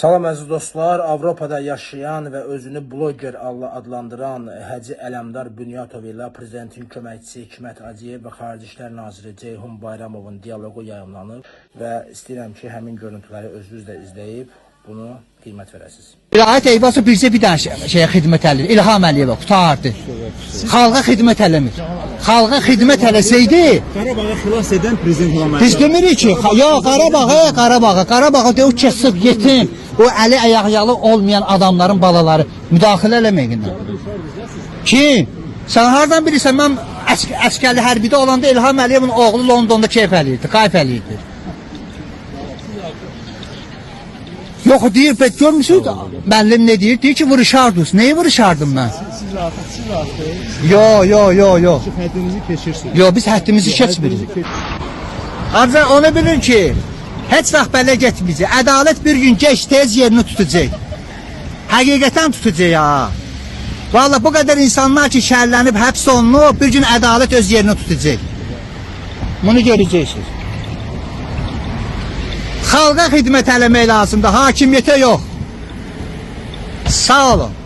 Salam əziz dostlar, Avropada yaşayan və özünü bloger adlandıran Hacı Ələmdar Bünyatov ilə prezidentin köməkçisi Hikmət Əciyev və Xarici İşlər Naziri Ceyhun Bayramovun dialoqu yayımlanır və istəyirəm ki, həmin görüntüləri özünüz də izləyib bunu qiymət verəsiniz. Vilayət Eyvazı bircə bir dənə şeyə xidmət edir. İlham Əliyeva qutardı. Xalqa xidmət eləmir. Xalqa xidmət eləsəydi, Qarabağı xilas edən prezident İlham Əliyev. biz demirik ki, yox Qarabağa deyək ki, sırf yetim, o əli ayaqyalı olmayan adamların balaları müdaxilə eləməyin. Kim? Sən hardan bilirsən, mən əskərli hərbidə olanda İlham Əliyevin oğlu Londonda keyf eləyirdi, qayf eləyirdi. Yox, deyir, görmüsünüz, müəllim ne deyir? Deyir ki, vuruşardınız. Neyi vuruşardım mən? Siz rahatsınız. Yo. Həddinizi keçirsiniz. Yo, biz həddimizi keçmirik. Ancaq onu bilin ki, heç vaxt belə getməyəcək. Ədalət bir gün geç tez yerini tutacaq. Həqiqətən tutacaq ha. Vallahi bu qədər insanlar ki, şəhərlənib, həbs olunub, bir gün ədalət öz yerini tutacaq. Bunu görəcəksiniz. Xalqa xidmət eləmək lazımdır, hakimiyyətə yox. Sağ olun.